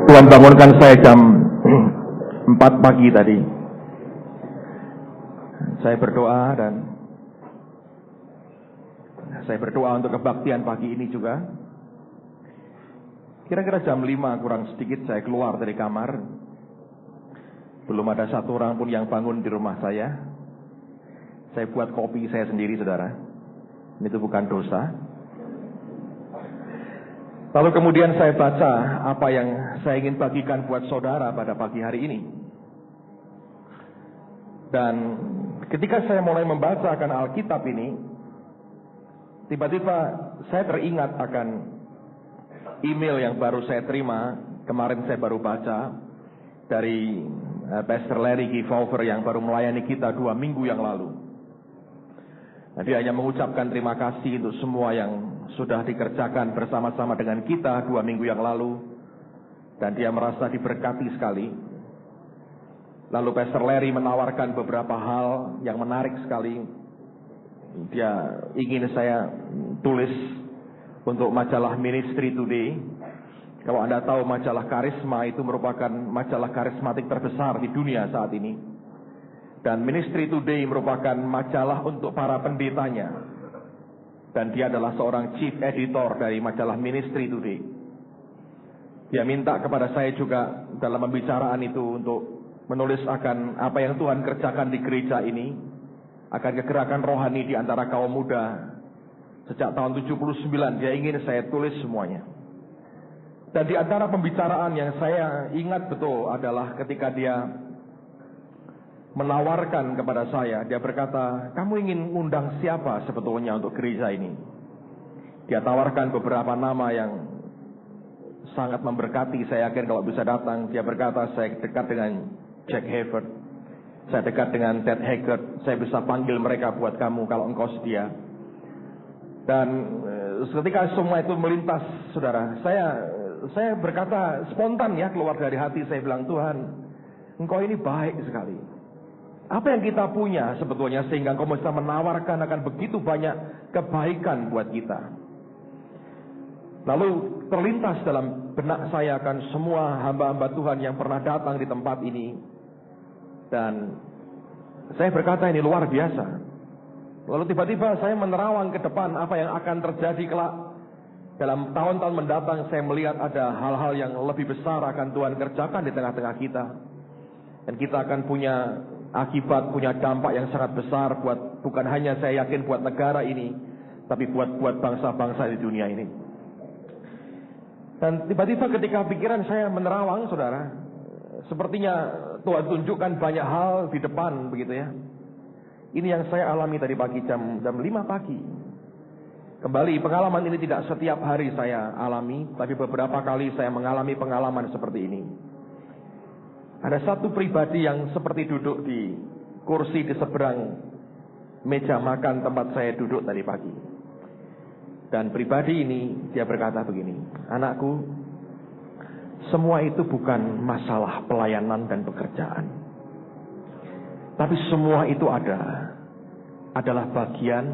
Tuhan bangunkan saya jam 4 pagi tadi. Saya berdoa untuk kebaktian pagi ini juga. Kira-kira jam 5 kurang sedikit saya keluar dari kamar. Belum ada satu orang pun yang bangun di rumah saya. Saya buat kopi saya sendiri, saudara. Itu bukan dosa. Lalu kemudian saya baca apa yang saya ingin bagikan buat saudara pada pagi hari ini. Dan ketika saya mulai membacakan Alkitab ini, tiba-tiba saya teringat akan email yang baru saya terima. Kemarin saya baru baca dari Pastor Larry Kefauver yang baru melayani kita 2 minggu yang lalu. Dia hanya mengucapkan terima kasih untuk semua yang sudah dikerjakan bersama-sama dengan kita 2 minggu yang lalu. Dan dia merasa diberkati sekali. Lalu Pastor Larry menawarkan beberapa hal yang menarik sekali. Dia ingin saya tulis untuk majalah Ministry Today. Kalau Anda tahu majalah Karisma itu merupakan majalah karismatik terbesar di dunia saat ini. Dan Ministry Today merupakan majalah untuk para pendetanya. Dan dia adalah seorang chief editor dari majalah Ministry Today. Dia minta kepada saya juga dalam pembicaraan itu untuk menulis akan apa yang Tuhan kerjakan di gereja ini. Akan kegerakan rohani di antara kaum muda. Sejak tahun 79 dia ingin saya tulis semuanya. Dan di antara pembicaraan yang saya ingat betul adalah ketika dia menawarkan kepada saya, dia berkata, kamu ingin ngundang siapa sebetulnya untuk gereja ini? Dia tawarkan beberapa nama yang sangat memberkati, saya yakin kalau bisa datang. Dia berkata, saya dekat dengan Jack Hayford, saya dekat dengan Ted Haggard, saya bisa panggil mereka buat kamu kalau engkau sedia. Dan ketika semua itu melintas, saudara, saya berkata spontan ya, keluar dari hati, saya bilang, Tuhan, engkau ini baik sekali. Apa yang kita punya sebetulnya sehingga engkau bisa menawarkan akan begitu banyak kebaikan buat kita. Lalu terlintas dalam benak saya akan semua hamba-hamba Tuhan yang pernah datang di tempat ini. Dan saya berkata ini luar biasa. Lalu tiba-tiba saya menerawang ke depan apa yang akan terjadi kelak. Dalam tahun-tahun mendatang saya melihat ada hal-hal yang lebih besar akan Tuhan kerjakan di tengah-tengah kita. Dan kita akan punya akibat, punya dampak yang sangat besar buat, bukan hanya saya yakin buat negara ini, tapi buat bangsa-bangsa di dunia ini. Dan tiba-tiba ketika pikiran saya menerawang, saudara, sepertinya Tuhan tunjukkan banyak hal di depan begitu ya. Ini yang saya alami tadi pagi jam 5 pagi. Kembali, pengalaman ini tidak setiap hari saya alami, tapi beberapa kali saya mengalami pengalaman seperti ini. Ada satu pribadi yang seperti duduk di kursi di seberang meja makan tempat saya duduk tadi pagi. Dan pribadi ini dia berkata begini, anakku, semua itu bukan masalah pelayanan dan pekerjaan. Tapi semua itu adalah bagian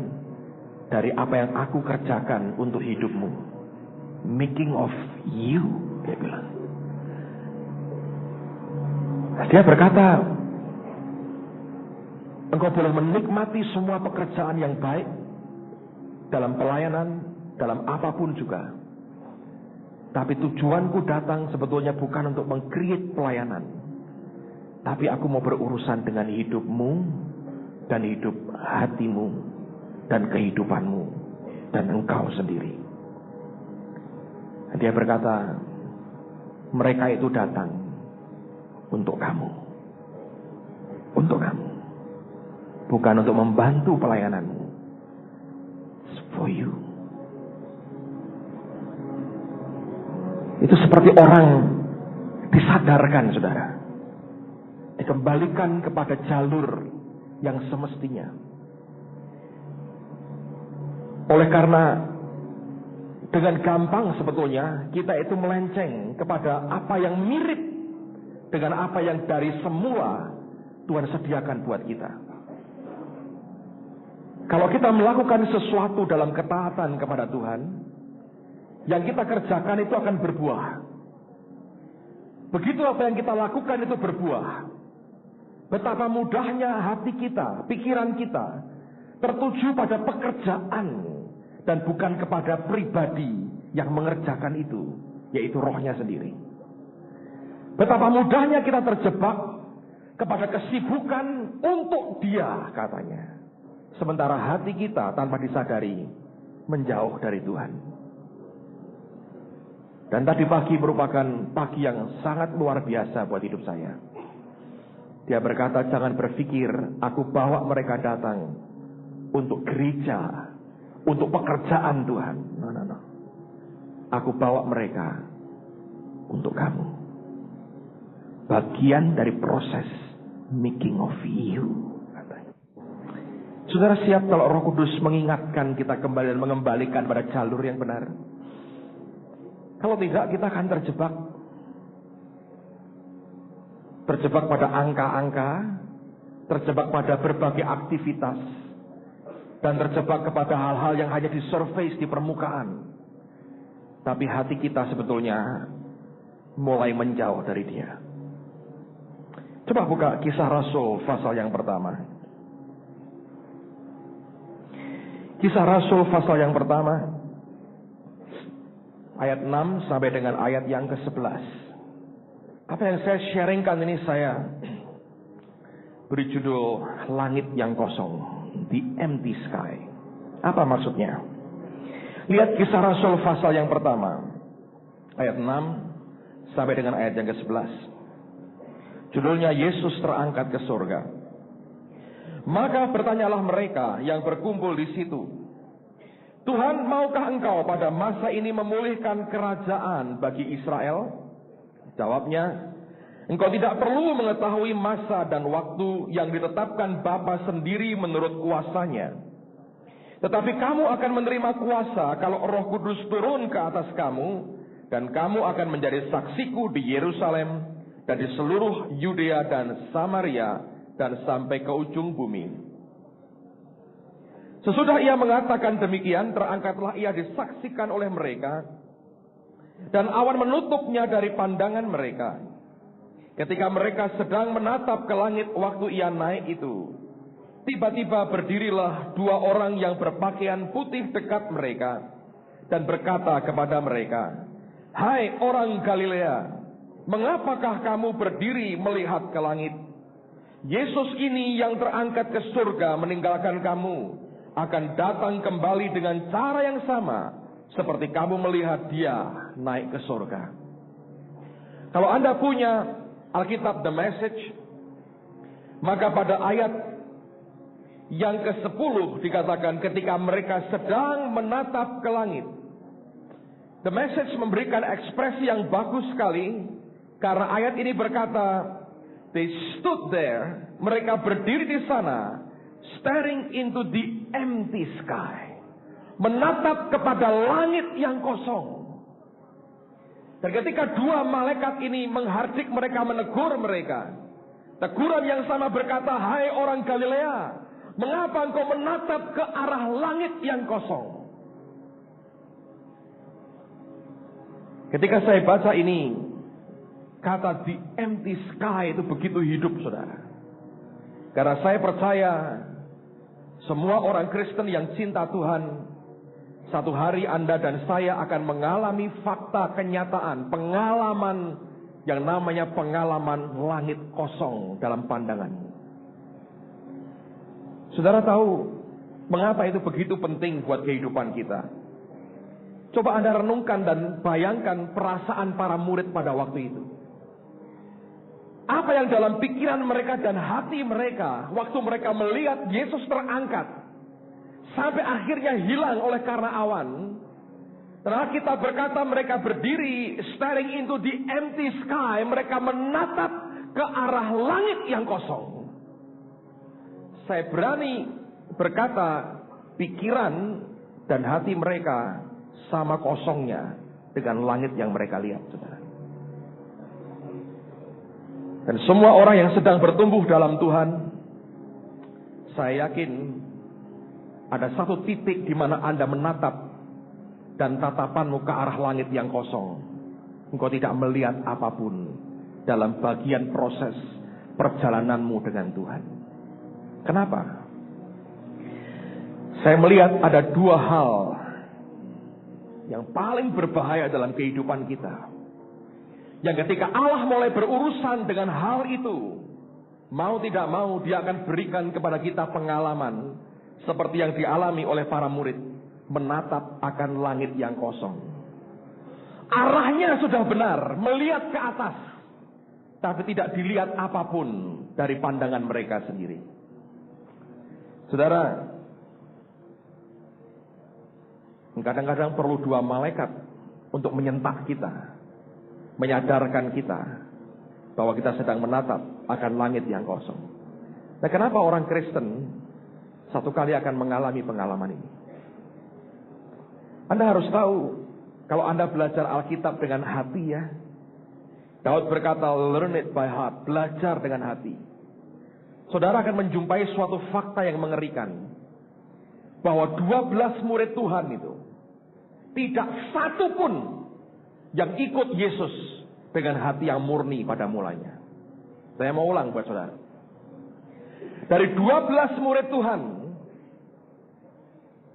dari apa yang aku kerjakan untuk hidupmu. Making of you, dia bilang. Dia berkata, engkau boleh menikmati semua pekerjaan yang baik dalam pelayanan, dalam apapun juga. Tapi tujuanku datang sebetulnya bukan untuk meng-create pelayanan. Tapi aku mau berurusan dengan hidupmu dan hidup hatimu dan kehidupanmu dan engkau sendiri. Dia berkata, mereka itu datang untuk kamu. Untuk kamu. Bukan untuk membantu pelayananmu. It's for you. Itu seperti orang disadarkan, saudara. Dikembalikan kepada jalur yang semestinya. Oleh karena dengan gampang sebetulnya kita itu melenceng kepada apa yang mirip dengan apa yang dari semula Tuhan sediakan buat kita. Kalau kita melakukan sesuatu dalam ketaatan kepada Tuhan, yang kita kerjakan itu akan berbuah. begitu apa yang kita lakukan itu berbuah. Betapa mudahnya hati kita, pikiran kita tertuju pada pekerjaan dan bukan kepada pribadi yang mengerjakan itu, yaitu rohnya sendiri. Betapa mudahnya kita terjebak kepada kesibukan untuk dia, katanya. Sementara hati kita tanpa disadari menjauh dari Tuhan. Dan tadi pagi merupakan pagi yang sangat luar biasa buat hidup saya. Dia berkata, jangan berpikir aku bawa mereka datang untuk gereja, untuk pekerjaan Tuhan. No. Aku bawa mereka untuk kamu. Bagian dari proses making of you. Saudara siap kalau Roh Kudus mengingatkan kita kembali dan mengembalikan pada jalur yang benar? Kalau tidak, kita akan terjebak. Terjebak pada angka-angka, terjebak pada berbagai aktivitas, dan terjebak kepada hal-hal yang hanya di surface, di permukaan. Tapi hati kita sebetulnya mulai menjauh dari dia. Coba buka Kisah Rasul pasal yang pertama. Kisah Rasul pasal yang pertama, ayat 6 sampai dengan ayat yang ke-11. Apa yang saya sharingkan ini saya beri judul Langit yang Kosong, The Empty Sky. Apa maksudnya? Lihat Kisah Rasul pasal yang pertama, ayat 6 sampai dengan ayat yang ke-11. Judulnya Yesus terangkat ke surga. Maka bertanyalah mereka yang berkumpul di situ, Tuhan, maukah engkau pada masa ini memulihkan kerajaan bagi Israel? Jawabnya, engkau tidak perlu mengetahui masa dan waktu yang ditetapkan Bapa sendiri menurut kuasanya. Tetapi kamu akan menerima kuasa kalau Roh Kudus turun ke atas kamu, dan kamu akan menjadi saksiku di Yerusalem dan di seluruh Yudea dan Samaria dan sampai ke ujung bumi. Sesudah ia mengatakan demikian, terangkatlah ia disaksikan oleh mereka, dan awan menutupnya dari pandangan mereka. Ketika mereka sedang menatap ke langit waktu ia naik itu, tiba-tiba berdirilah dua orang yang berpakaian putih dekat mereka, dan berkata kepada mereka, Hai orang Galilea, mengapakah kamu berdiri melihat ke langit? Yesus ini yang terangkat ke surga meninggalkan kamu, akan datang kembali dengan cara yang sama seperti kamu melihat dia naik ke surga. Kalau Anda punya Alkitab The Message, maka pada ayat yang ke-10 dikatakan ketika mereka sedang menatap ke langit. The Message memberikan ekspresi yang bagus sekali, karena ayat ini berkata, they stood there, mereka berdiri di sana, staring into the empty sky, menatap kepada langit yang kosong. Dan ketika dua malaikat ini menghardik mereka, menegur mereka, teguran yang sama berkata, Hai orang Galilea, mengapa engkau menatap ke arah langit yang kosong? Ketika saya baca ini, kata the empty sky itu begitu hidup, saudara. Karena saya percaya semua orang Kristen yang cinta Tuhan, satu hari Anda dan saya akan mengalami fakta kenyataan, pengalaman yang namanya pengalaman langit kosong dalam pandangan. Saudara tahu mengapa itu begitu penting buat kehidupan kita? Coba Anda renungkan dan bayangkan perasaan para murid pada waktu itu. Apa yang dalam pikiran mereka dan hati mereka waktu mereka melihat Yesus terangkat sampai akhirnya hilang oleh karena awan. Dan kita berkata mereka berdiri staring into the empty sky, mereka menatap ke arah langit yang kosong. Saya berani berkata pikiran dan hati mereka sama kosongnya dengan langit yang mereka lihat, saudara. Dan semua orang yang sedang bertumbuh dalam Tuhan, saya yakin ada satu titik di mana Anda menatap dan tatapanmu ke arah langit yang kosong. Engkau tidak melihat apapun dalam bagian proses perjalananmu dengan Tuhan. Kenapa? Saya melihat ada dua hal yang paling berbahaya dalam kehidupan kita. Yang ketika Allah mulai berurusan dengan hal itu, mau tidak mau Dia akan berikan kepada kita pengalaman seperti yang dialami oleh para murid, menatap akan langit yang kosong. Arahnya sudah benar, melihat ke atas, tapi tidak dilihat apapun dari pandangan mereka sendiri. Saudara, kadang-kadang perlu dua malaikat untuk menyentak kita, menyadarkan kita bahwa kita sedang menatap akan langit yang kosong. Nah, kenapa orang Kristen satu kali akan mengalami pengalaman ini? Anda harus tahu, kalau Anda belajar Alkitab dengan hati ya, Daud berkata, learn it by heart, belajar dengan hati. Saudara akan menjumpai suatu fakta yang mengerikan, bahwa 12 murid Tuhan itu tidak satu pun yang ikut Yesus dengan hati yang murni pada mulanya. Saya mau ulang buat saudara. Dari 12 murid Tuhan,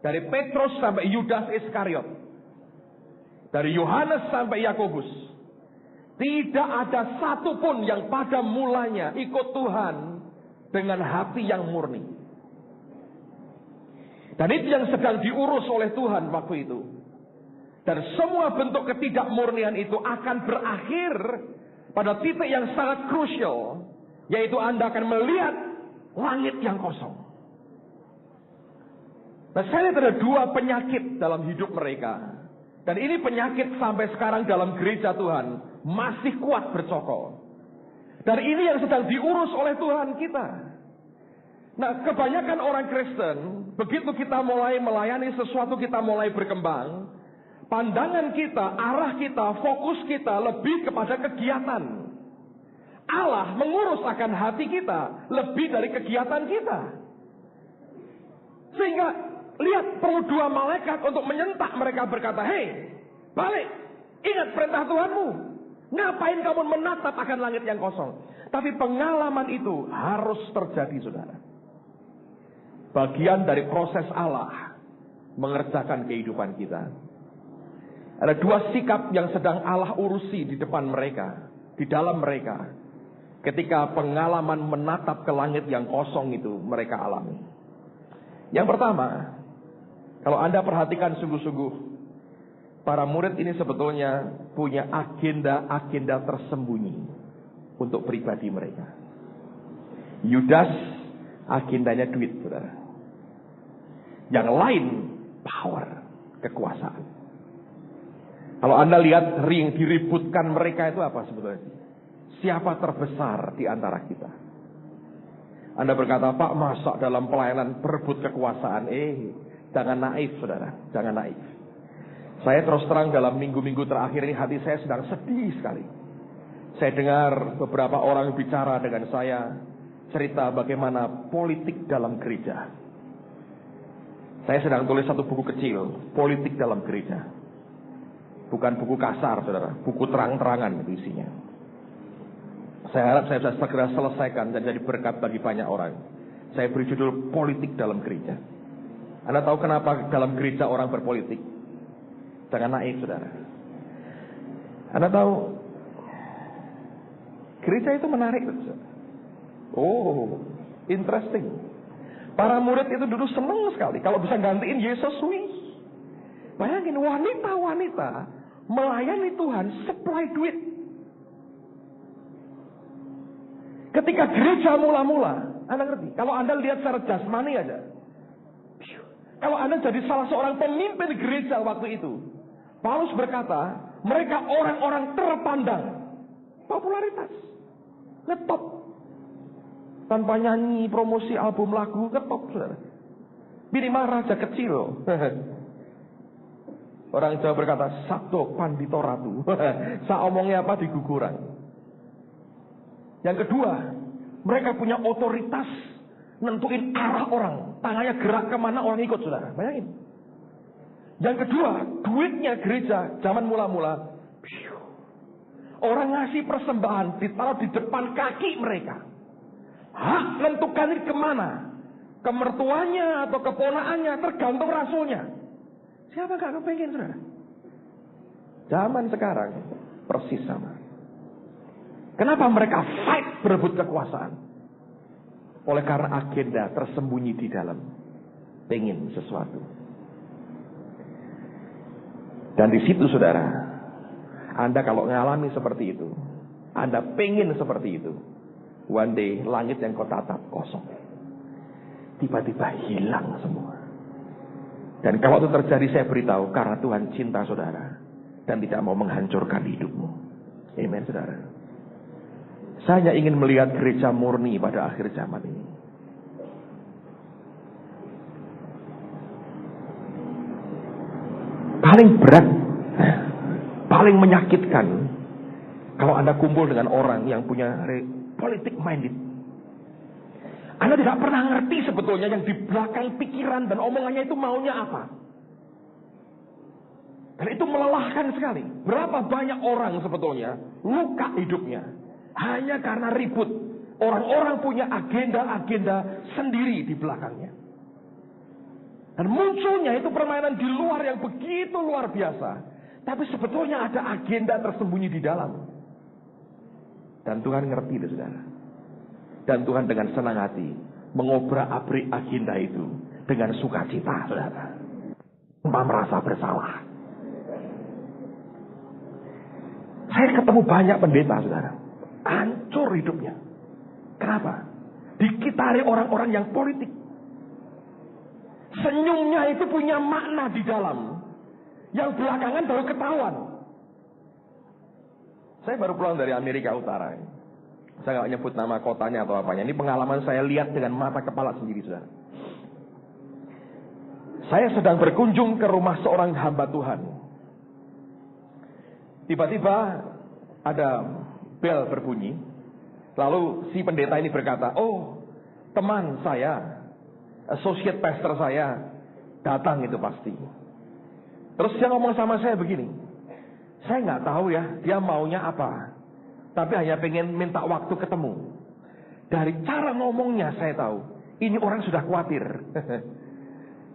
dari Petrus sampai Yudas Iskariot, dari Yohanes sampai Yakobus, tidak ada satu pun yang pada mulanya ikut Tuhan dengan hati yang murni. Dan itu yang sedang diurus oleh Tuhan waktu itu. Dan semua bentuk ketidakmurnian itu akan berakhir pada titik yang sangat krusial, yaitu Anda akan melihat langit yang kosong. Nah, saya lihat ada dua penyakit dalam hidup mereka. Dan ini penyakit sampai sekarang dalam gereja Tuhan masih kuat bercokol. Dan ini yang sedang diurus oleh Tuhan kita. Nah, kebanyakan orang Kristen, begitu kita mulai melayani sesuatu, kita mulai berkembang, pandangan kita, arah kita, fokus kita lebih kepada kegiatan. Allah mengurus akan hati kita lebih dari kegiatan kita. Sehingga lihat, perlu dua malaikat untuk menyentak mereka, berkata, hei, balik, ingat perintah Tuhanmu. Ngapain kamu menatap akan langit yang kosong? Tapi pengalaman itu harus terjadi, saudara. Bagian dari proses Allah mengerjakan kehidupan kita. Ada dua sikap yang sedang Allah urusi di depan mereka, di dalam mereka, ketika pengalaman menatap ke langit yang kosong itu mereka alami. Yang pertama, kalau Anda perhatikan sungguh-sungguh, para murid ini sebetulnya punya agenda-agenda tersembunyi untuk pribadi mereka. Yudas agendanya duit, saudara. Yang lain power, kekuasaan. Kalau Anda lihat ring diributkan mereka itu apa sebetulnya? Siapa terbesar di antara kita? Anda berkata, Pak, masa dalam pelayanan berebut kekuasaan? Jangan naif, saudara. Jangan naif. Saya terus terang dalam minggu-minggu terakhir ini hati saya sedang sedih sekali. Saya dengar beberapa orang bicara dengan saya, cerita bagaimana politik dalam gereja. Saya sedang tulis satu buku kecil, politik dalam gereja. Bukan buku kasar, saudara. Buku terang-terangan itu isinya. Saya harap saya bisa segera selesaikan dan jadi berkat bagi banyak orang. Saya beri judul politik dalam gereja. Anda tahu kenapa dalam gereja orang berpolitik? Jangan naif, saudara. Anda tahu, gereja itu menarik. Oh, interesting. Para murid itu dulu senang sekali kalau bisa gantiin Yesus. Bayangin, wanita-wanita melayani Tuhan supply duit. Ketika gereja mula-mula, Anda ngerti, kalau Anda lihat secara jasmani aja, kalau Anda jadi salah seorang pemimpin gereja waktu itu, Paulus berkata, mereka orang-orang terpandang. Popularitas. Ngetop. Tanpa nyanyi, promosi album lagu, ngetop, saudara. Minimal raja kecil. Orang Jawa berkata, sabdo pandito ratu. Saomongnya apa diguguran. Yang kedua, mereka punya otoritas nentuin arah orang. Tangannya gerak kemana orang ikut, saudara. Bayangin. Yang kedua, duitnya gereja zaman mula-mula Orang ngasih persembahan ditaruh di depan kaki mereka. Hak menentukan ini kemana? Ke mertuanya atau keponaannya, tergantung rasulnya. Siapa gak kepengen, saudara? Zaman sekarang persis sama. Kenapa mereka fight berebut kekuasaan? Oleh karena agenda tersembunyi di dalam. Pengen sesuatu. Dan di situ, saudara, Anda kalau mengalami seperti itu, Anda pengen seperti itu, one day langit yang kau tatap kosong, tiba-tiba hilang semua. Dan kalau itu terjadi, saya beritahu, karena Tuhan cinta saudara dan tidak mau menghancurkan hidupmu. Amen, saudara. Saya hanya ingin melihat gereja murni pada akhir zaman ini. Paling berat, paling menyakitkan kalau Anda kumpul dengan orang yang punya politik minded. Anda tidak pernah ngerti sebetulnya yang di belakang pikiran dan omongannya itu maunya apa. Dan itu melelahkan sekali. Berapa banyak orang sebetulnya luka hidupnya hanya karena ribut. Orang-orang punya agenda-agenda sendiri di belakangnya. Dan munculnya itu permainan di luar yang begitu luar biasa. Tapi sebetulnya ada agenda tersembunyi di dalam. Dan Tuhan ngerti itu, saudara. Dan Tuhan dengan senang hati mengobrak-abrik agenda itu dengan sukacita, saudara. Tanpa merasa bersalah. Saya ketemu banyak pendeta, saudara. Hancur hidupnya. Kenapa? Dikitari orang-orang yang politik. Senyumnya itu punya makna di dalam. Yang belakangan baru ketahuan. Saya baru pulang dari Amerika Utara. Saya nggak nyebut nama kotanya atau apanya. Ini pengalaman saya lihat dengan mata kepala sendiri, saudara. Saya sedang berkunjung ke rumah seorang hamba Tuhan. Tiba-tiba ada bel berbunyi. Lalu si pendeta ini berkata, "Oh, teman saya, associate pastor saya datang itu pasti." Terus dia ngomong sama saya begini, "Saya nggak tahu ya dia maunya apa, tapi hanya pengen minta waktu ketemu." Dari cara ngomongnya saya tahu ini orang sudah khawatir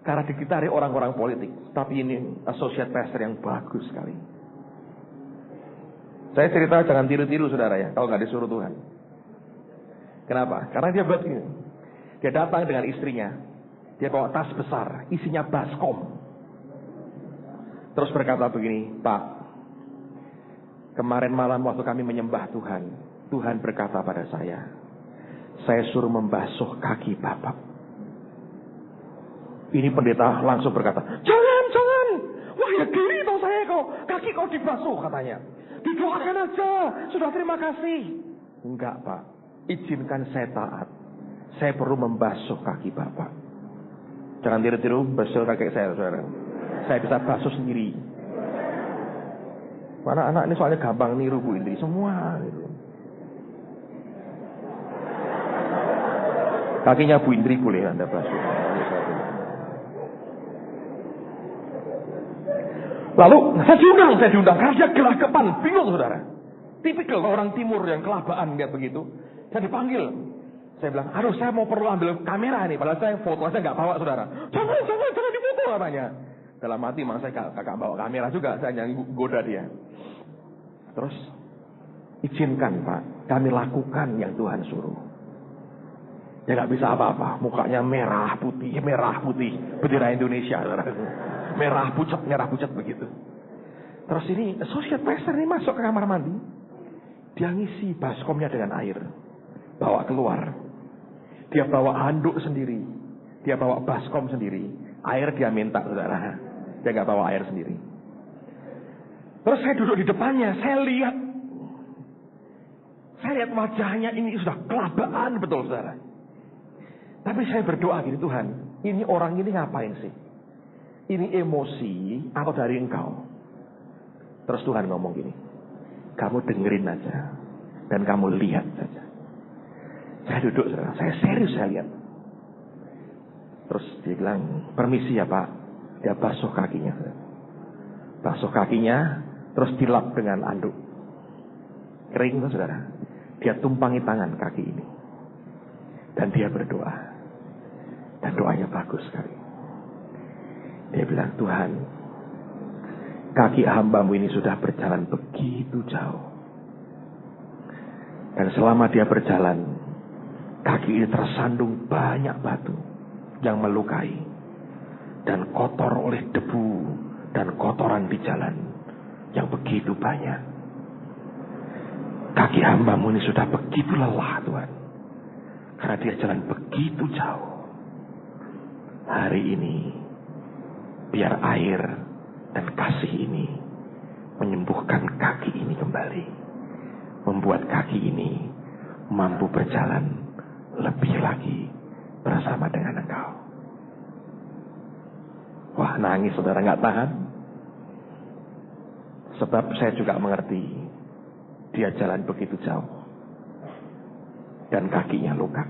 karena dikitari orang-orang politik. Tapi ini associate pastor yang bagus sekali. Saya cerita jangan tiru-tiru, saudara ya, kalau nggak disuruh Tuhan. Kenapa? Karena dia buat ini. Dia datang dengan istrinya. Dia bawa tas besar, isinya baskom. Terus berkata begini, "Pak, kemarin malam waktu kami menyembah Tuhan, Tuhan berkata pada saya suruh membasuh kaki Bapak." Ini pendeta langsung berkata, Jangan. Wah, ya diri toh saya kok. Kaki kau dibasuh," katanya. "Didoakan aja, sudah terima kasih." "Enggak, Pak. Izinkan saya taat. Saya perlu membasuh kaki Bapak." Jangan tiru-tiru basuh kaki saya, saudara. Saya bisa basuh sendiri. Mana anak ini soalnya gampang niru Bu Indri semua. Gitu. Kakinya Bu Indri boleh Anda basuh. Lalu saya diundang karena dia gelagapan, bingung, saudara. Tipikal orang timur yang kelabaan lihat begitu. Saya dipanggil. Saya bilang, "Aduh, saya mau perlu ambil kamera nih." Padahal saya foto aja nggak bawa, saudara. Jangan difoto katanya. Dalam hati memang saya kakak bawa kamera juga, saya hanya goda dia. Terus, "Izinkan Pak, kami lakukan yang Tuhan suruh." Dia nggak bisa apa-apa, mukanya merah putih, bendera Indonesia, saudara. Merah pucat begitu. Terus ini associate pastor ini masuk ke kamar mandi. Dia ngisi baskomnya dengan air. Bawa keluar. Dia bawa handuk sendiri. Dia bawa baskom sendiri. Air dia minta, saudara. Dia nggak bawa air sendiri. Terus saya duduk di depannya. Saya lihat wajahnya ini sudah kelabaan betul, saudara. Tapi saya berdoa gini, "Tuhan, ini orang ini ngapain sih? Ini emosi atau dari Engkau?" Terus Tuhan ngomong gini, "Kamu dengerin aja dan kamu lihat saja." Saya duduk, saudara. Saya serius, saya lihat. Terus dia bilang, "Permisi ya Pak." Dia basuh kakinya. Basuh kakinya, terus dilap dengan anduk. kering, saudara. Dia tumpangi tangan kaki ini. Dan dia berdoa. Dan doanya bagus sekali. Dia bilang, Tuhan, kaki hamba-Mu ini sudah berjalan begitu jauh. Dan selama dia berjalan, kaki ini tersandung banyak batu yang melukai. Dan kotor oleh debu dan kotoran di jalan yang begitu banyak. Kaki hamba-Mu ini sudah begitu lelah, Tuhan. Karena dia jalan begitu jauh. Hari ini, biar air dan kasih ini menyembuhkan kaki ini kembali. Membuat kaki ini mampu berjalan lebih lagi bersama dengan Engkau. Wah, nangis saudara, nggak tahan. Sebab saya juga mengerti dia jalan begitu jauh dan kakinya luka.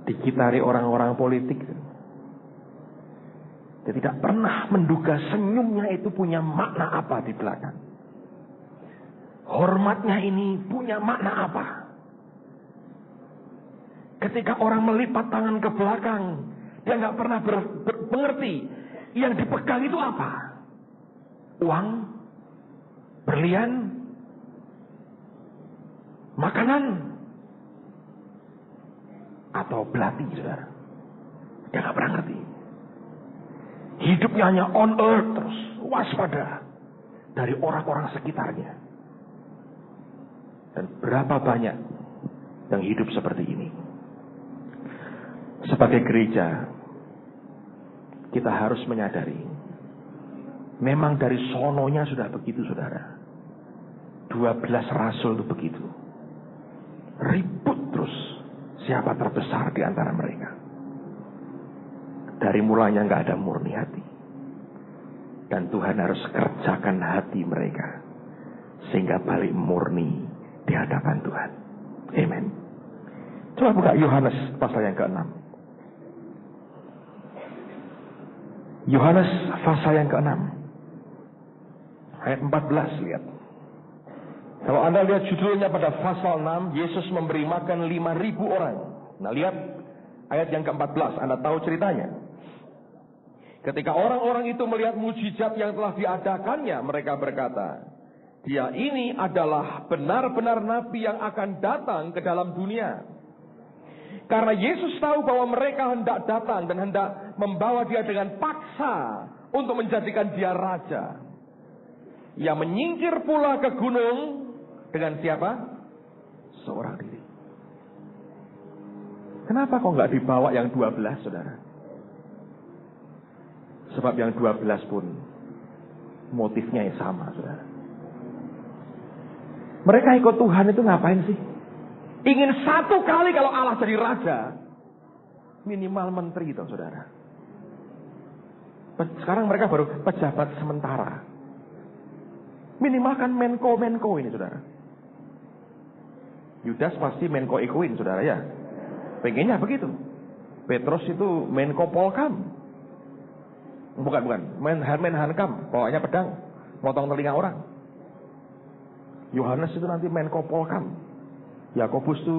Dikitari orang-orang politik, dia tidak pernah menduga senyumnya itu punya makna apa di belakang. Hormatnya ini punya makna apa? Ketika orang melipat tangan ke belakang, dia nggak pernah mengerti yang dipegang itu apa? Uang, berlian, makanan, atau belati, saudara. Dia nggak pernah ngerti. Hidupnya hanya on earth terus, waspada dari orang-orang sekitarnya. Dan berapa banyak yang hidup seperti ini. Sebagai gereja, kita harus menyadari, memang dari sononya sudah begitu, saudara. 12 rasul itu begitu. Ribut terus siapa terbesar di antara mereka. Dari mulanya nggak ada murni hati. Dan Tuhan harus kerjakan hati mereka sehingga balik murni di hadapan Tuhan. Amen. Coba buka Yohanes pasal yang ke-6. Yohanes pasal yang ke-6. Ayat 14, lihat. Kalau Anda lihat judulnya pada pasal 6, Yesus memberi makan 5.000 orang. Nah, lihat ayat yang ke-14, Anda tahu ceritanya. Ketika orang-orang itu melihat mujizat yang telah diadakannya, mereka berkata, Dia ini adalah benar-benar nabi yang akan datang ke dalam dunia. Karena Yesus tahu bahwa mereka hendak datang dan hendak membawa dia dengan paksa untuk menjadikan dia raja. Ia menyingkir pula ke gunung dengan siapa? Seorang diri. Kenapa kok nggak dibawa yang 12, saudara? Sebab yang 12 pun motifnya yang sama, saudara. Mereka ikut Tuhan itu ngapain sih? Ingin satu kali kalau Allah jadi raja, minimal menteri itu, saudara. Sekarang mereka baru pejabat sementara. Minimal kan Menko ini, saudara. Yudas pasti Menko Ekuin, saudara, ya. Pengennya begitu. Petrus itu Menko Polkam. Bukan. Menhankam, bawanya pedang, motong telinga orang. Yohanes itu nanti Menko Polkam. Yakobus itu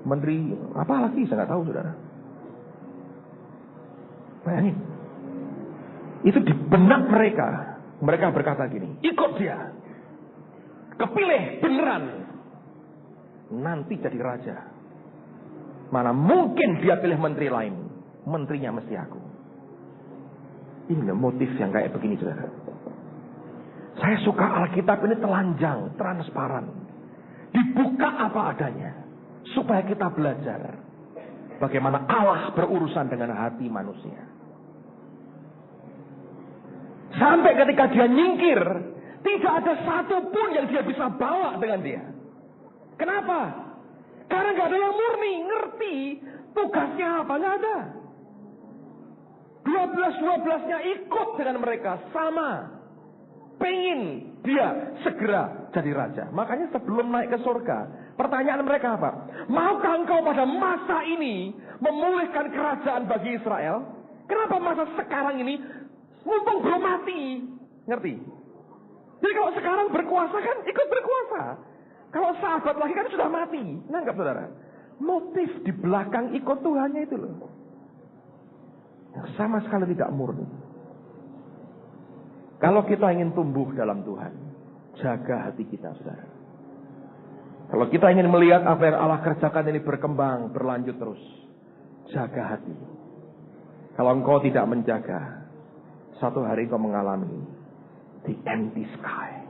menteri apa lagi, saya nggak tahu, saudara. Bayangin. Itu di benak mereka. Mereka berkata gini, ikut dia. Kepilih beneran. Nanti jadi raja. Mana mungkin dia pilih menteri lain. Menterinya mesti aku. Ini motif yang kayak begini, saudara. Saya suka Alkitab ini telanjang, transparan. Dibuka apa adanya. Supaya kita belajar bagaimana Allah berurusan dengan hati manusia. Sampai ketika dia nyingkir, tidak ada satu pun yang dia bisa bawa dengan dia. Kenapa? Karena gak ada yang murni, ngerti tugasnya apa, gak ada. 12-12-nya ikut dengan mereka, sama. Pengen dia segera jadi raja. Makanya sebelum naik ke surga, pertanyaan mereka apa? Maukah engkau pada masa ini memulihkan kerajaan bagi Israel? Kenapa masa sekarang ini mumpung belum mati? Ngerti? Jadi kalau sekarang berkuasa kan ikut berkuasa. Kalau sahabat lagi kan sudah mati. Nangkap saudara? Motif di belakang ikut Tuhannya itu loh. Yang sama sekali tidak murni. Kalau kita ingin tumbuh dalam Tuhan, jaga hati kita saudara. Kalau kita ingin melihat apa yang Allah kerjakan ini berkembang, berlanjut terus, jaga hati. Kalau engkau tidak menjaga, satu hari engkau mengalami the empty sky.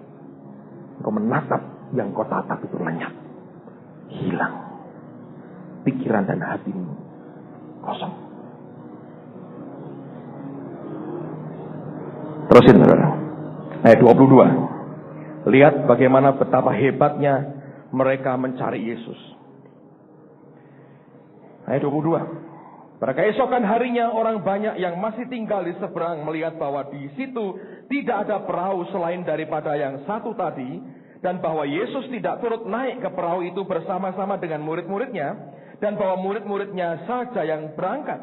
Engkau menatap yang kau tatap itu lenyap, hilang. Pikiran dan hatimu kosong. Terusin saudara. Ayat 22. Lihat bagaimana betapa hebatnya mereka mencari Yesus. Ayat 22. Pada keesokan harinya orang banyak yang masih tinggal di seberang melihat bahwa di situ tidak ada perahu selain daripada yang satu tadi, dan bahwa Yesus tidak turut naik ke perahu itu bersama-sama dengan murid-muridnya, dan bahwa murid-muridnya saja yang berangkat.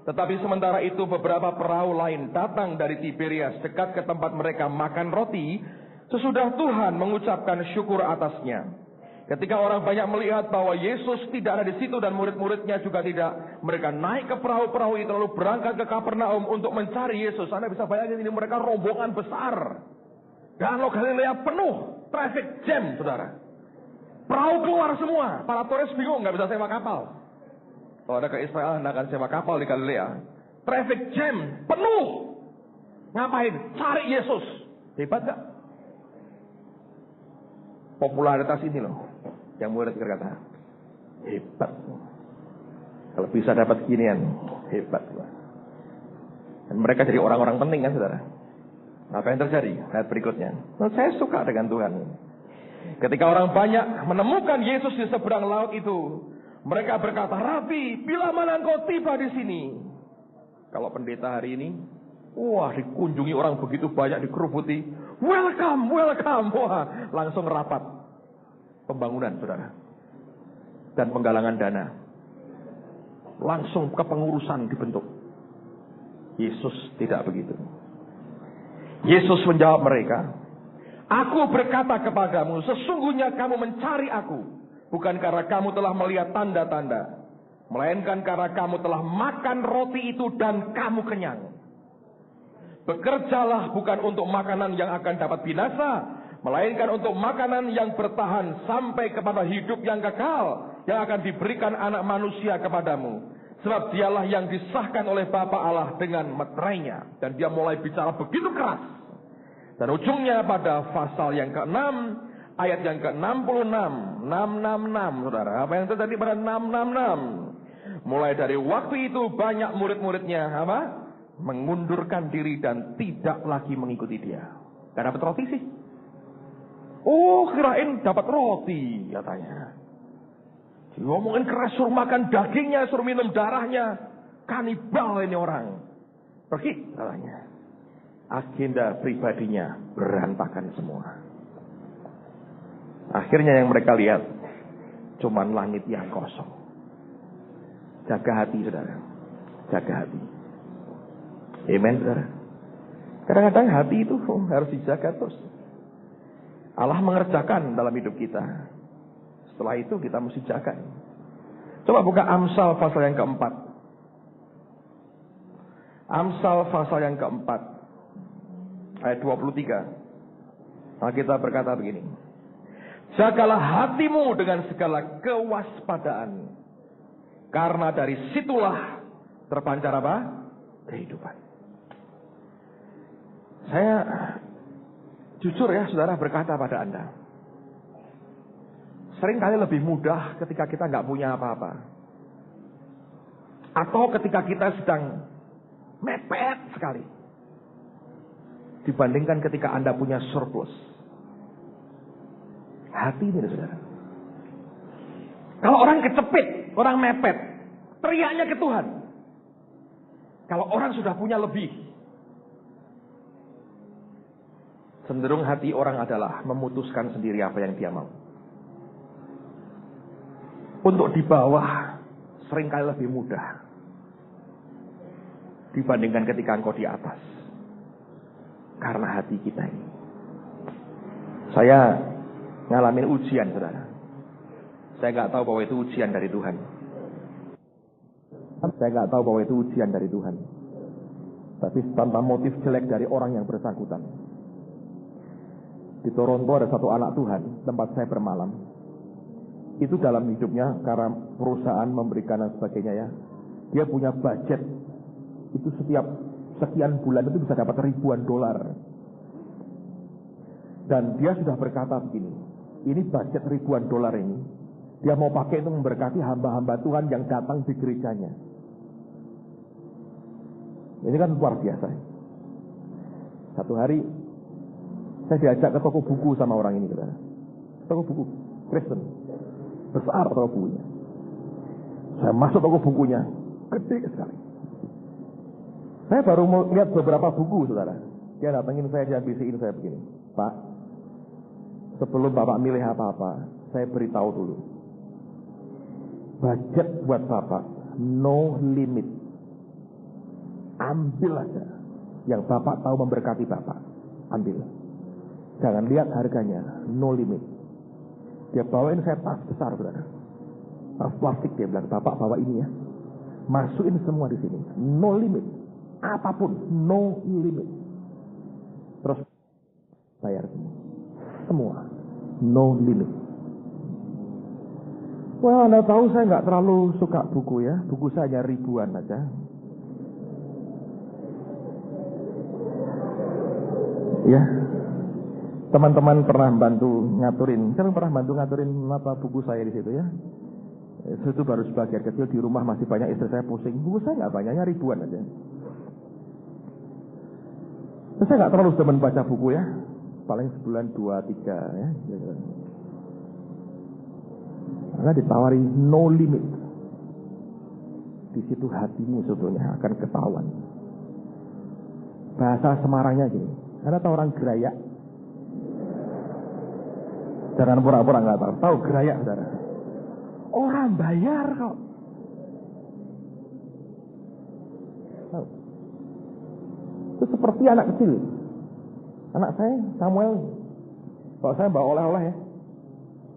Tetapi sementara itu beberapa perahu lain datang dari Tiberias dekat ke tempat mereka makan roti, sesudah Tuhan mengucapkan syukur atasnya. Ketika orang banyak melihat bahwa Yesus tidak ada di situ dan murid-muridnya juga tidak, mereka naik ke perahu-perahu itu lalu berangkat ke Kapernaum untuk mencari Yesus. Anda bisa bayangin ini mereka rombongan besar. Danau Galilea penuh, traffic jam, saudara. Perahu keluar semua, para turis bingung, nggak bisa sewa kapal. Kalau ada ke Israel, Anda akan sewa kapal di Galilea. Traffic jam, penuh. Ngapain? Cari Yesus. Hebat gak? Popularitas ini loh, yang murid berkata, hebat. Kalau bisa dapat ginian, hebat. Dan mereka jadi orang-orang penting kan saudara. Apa yang terjadi? Ayat berikutnya. Nah, saya suka dengan Tuhan. Ketika orang banyak menemukan Yesus di seberang laut itu, mereka berkata, Rabi, bila mana engkau tiba di sini? Kalau pendeta hari ini, wah dikunjungi orang begitu banyak, dikerubuti, welcome, welcome, wah langsung rapat pembangunan saudara, dan penggalangan dana, langsung kepengurusan dibentuk. Yesus tidak begitu. Yesus menjawab mereka, aku berkata kepadamu, sesungguhnya kamu mencari aku bukan karena kamu telah melihat tanda-tanda, melainkan karena kamu telah makan roti itu dan kamu kenyang. Bekerjalah bukan untuk makanan yang akan dapat binasa, melainkan untuk makanan yang bertahan sampai kepada hidup yang kekal, yang akan diberikan anak manusia kepadamu. Sebab dialah yang disahkan oleh Bapa Allah dengan meterainya. Dan dia mulai bicara begitu keras. Dan ujungnya pada pasal yang ke-6, ayat yang ke-66, 666, saudara. Apa yang terjadi pada 666? Mulai dari waktu itu banyak murid-muridnya apa? Mengundurkan diri dan tidak lagi mengikuti dia. Gak dapat roti sih. Oh, kirain dapat roti, katanya. Ngomongin keras, suruh makan dagingnya, suruh minum darahnya. Kanibal ini orang. Pergi, katanya. Agenda pribadinya berantakan semua. Akhirnya yang mereka lihat cuman langit yang kosong. Jaga hati, saudara. Jaga hati. Amen, saudara. Kadang-kadang hati itu harus dijaga terus. Allah mengerjakan dalam hidup kita. Setelah itu kita mesti jaga. Coba buka Amsal pasal yang keempat. Amsal pasal yang keempat, ayat 23. Nah, kita berkata begini. Jagalah hatimu dengan segala kewaspadaan, karena dari situlah terpancar apa? Kehidupan. Saya jujur ya saudara berkata pada Anda, seringkali lebih mudah ketika kita nggak punya apa-apa, atau ketika kita sedang mepet sekali, dibandingkan ketika Anda punya surplus. Hati ini saudara. Kalau orang kecepit, orang mepet, teriaknya ke Tuhan. Kalau orang sudah punya lebih, cenderung hati orang adalah memutuskan sendiri apa yang dia mau. Untuk di bawah seringkali lebih mudah dibandingkan ketika engkau di atas. Karena hati kita ini. Saya ngalamin ujian, saudara. Saya nggak tahu bahwa itu ujian dari Tuhan. Saya nggak tahu bahwa itu ujian dari Tuhan. Tapi tanpa motif jelek dari orang yang bersangkutan. Di Toronto ada satu anak Tuhan, tempat saya bermalam. Itu dalam hidupnya, karena perusahaan memberikan dan sebagainya ya, dia punya budget. Itu setiap sekian bulan itu bisa dapat ribuan dolar. Dan dia sudah berkata begini, ini budget ribuan dolar ini, dia mau pakai untuk memberkati hamba-hamba Tuhan yang datang di gerejanya. Ini kan luar biasa. Satu hari saya diajak ke toko buku sama orang ini, saudara. Toko buku Kristen, besar toko bukunya. Saya masuk toko bukunya, gede sekali. Saya baru mau lihat beberapa buku, saudara. Dia datengin saya, dia bisikin saya begini, Pak, sebelum Bapak milih apa-apa, saya beritahu dulu. Budget buat Bapak, no limit. Ambil aja. Yang Bapak tahu memberkati Bapak, ambil. Jangan lihat harganya, no limit. Dia bawain saya tas besar, saudara. Tas plastik, dia bilang, Bapak bawa ini ya. Masukin semua di sini, no limit. Apapun, no limit. Terus bayar semua. Semua, no limit. Wah, Anda tahu saya nggak terlalu suka buku ya. Buku saya hanya ribuan aja. Ya, teman-teman pernah bantu ngaturin, saya pernah bantu ngaturin apa buku saya di situ ya. Itu baru sebagian kecil, di rumah masih banyak, istri saya pusing. Buku saya nggak banyaknya ribuan aja. Saya nggak terlalu demen baca buku ya, paling sebulan 2-3 ya. Karena ditawari no limit, di situ hatimu sebetulnya akan ketahuan. Bahasa Semarangnya gini, Anda tahu orang gerayak? Jangan pura-pura nggak tahu. Tahu gerayak, saudara? Orang bayar kok. Tahu? Itu seperti anak kecil. Anak saya, Samuel, kalau saya bawa oleh-oleh ya,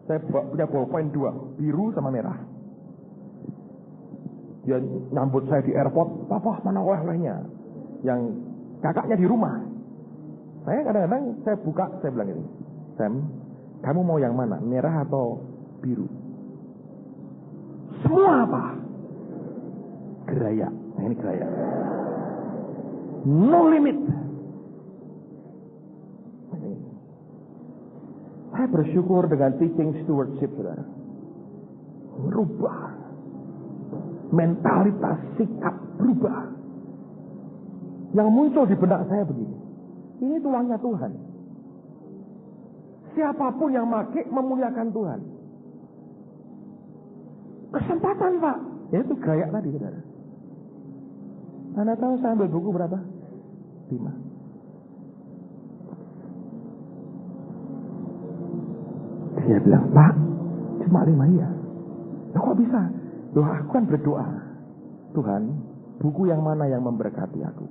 saya punya ballpoint 2, biru sama merah. Dia nyambut saya di airport, Papa mana oleh-olehnya? Yang kakaknya di rumah. Saya kadang-kadang saya buka, saya bilang ini, Sam, kamu mau yang mana? Merah atau biru? Semua apa? Gerayak. Nah ini gerayak. No limit. Saya bersyukur dengan teaching stewardship, saudara. Berubah. Mentalitas, sikap berubah. Yang muncul di benak saya begini. Ini tulangnya Tuhan. Siapapun yang pakai memuliakan Tuhan. Kesempatan, Pak. Ya itu gaya tadi, saudara. Anda tahu saya ambil buku berapa? 5. Dia bilang, Pak, cuma 5 ya. Nah, kok bisa? Loh, aku kan berdoa. Tuhan, buku yang mana yang memberkati aku?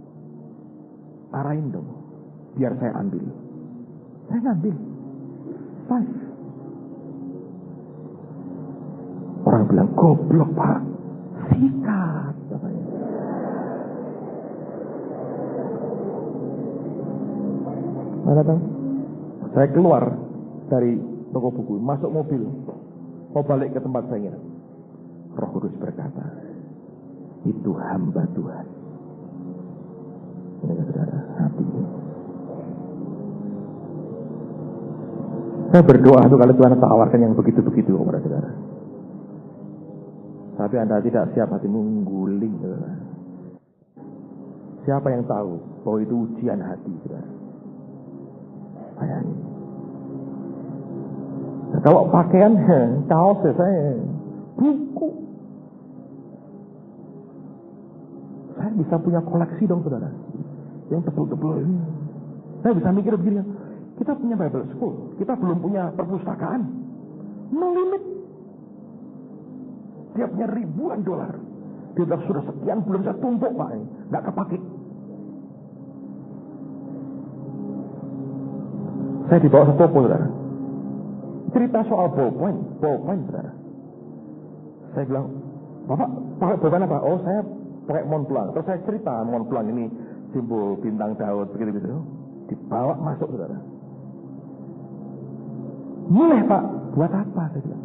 Arahin dong, biar saya ambil. Saya ngambil 5. Orang bilang, goblok Pak, sikat katanya. Mana tahu? Saya keluar dari toko buku, masuk mobil, mau balik ke tempat saya. Roh Kudus berkata, itu hamba Tuhan. Ini saudara, hati. Saya berdoa tuh kalau Tuhan tawarkan yang begitu-begitu kepada saudara. Tapi Anda tidak siap, hatimu mengguling, saudara. Siapa yang tahu bahwa itu ujian hati, saudara? Bayangin. Nah, kalau pakaian, kaos saya, buku. Saya bisa punya koleksi dong, saudara. Yang tebel-tebel ini. Saya bisa mikir begini, kita punya Bible School, kita belum punya perpustakaan. No limit. Dia punya ribuan dolar. Dia bilang sudah sekian, belum saya tumpuk Pak, nggak kepake. Saya dibawa ke toko, saudara. cerita soal ballpoint saudara. Saya bilang, Bapak pakai ballpoint apa? Oh, saya pakai Montblanc. Terus saya cerita Montblanc ini simbol bintang Daud begitu-begitu. Dibawa masuk saudara. Mulai Pak, buat apa? Saya bilang.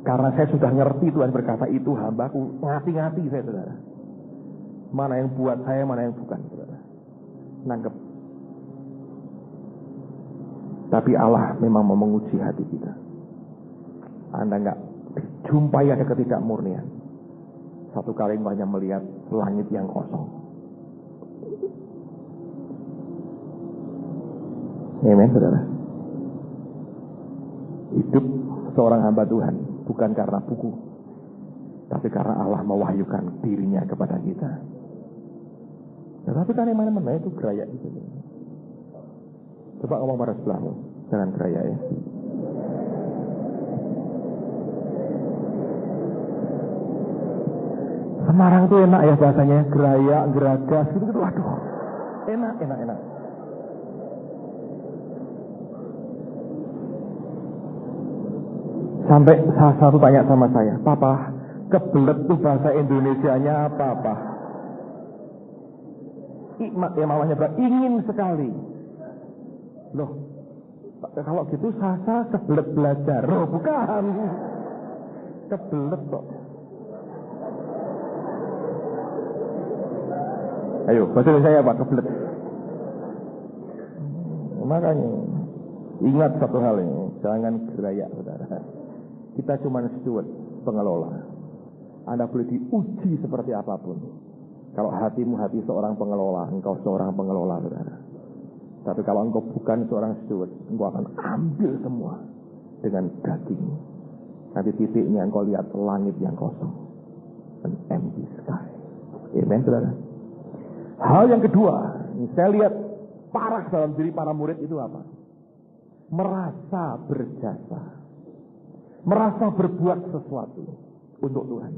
Karena saya sudah ngerti Tuhan berkata itu hambaku, ngati-ngati saya saudara. Mana yang buat saya, mana yang bukan saudara. Nangkep. Tapi Allah memang mau menguji hati kita. Anda enggak jumpai ada ketidakmurnian. Satu kali hanya melihat langit yang kosong. Amen saudara. Hidup seorang hamba Tuhan bukan karena buku, tapi karena Allah mewahyukan dirinya kepada kita. Tetapi kan yang mana-mana itu geraya itu. Coba ngomong pada sebelahmu, jangan geraya ya. Semarang tuh enak ya bahasanya, geraya, geragas gitu-gitu. Waduh, enak. Sampai salah satu tanya sama saya, Papa, kebelet tuh bahasa Indonesianya apa, Pak? Mamanya bilang, ingin sekali. Loh, kalau gitu Sasa kebelet belajar. Loh, bukan. Kebelet kok. Ayo, bahasa Indonesia apa? Kebelet. Makanya, ingat satu hal ini, jangan geraya, saudara. Kita cuma steward, pengelola. Anda boleh diuji seperti apapun. Kalau hatimu hati seorang pengelola, engkau seorang pengelola, saudara. Tapi kalau engkau bukan seorang steward, engkau akan ambil semua dengan daging. Nanti titiknya engkau lihat langit yang kosong. An empty sky. Amen, saudara. Hal yang kedua, saya lihat parah dalam diri para murid itu apa? Merasa berjasa. Merasa berbuat sesuatu untuk Tuhan.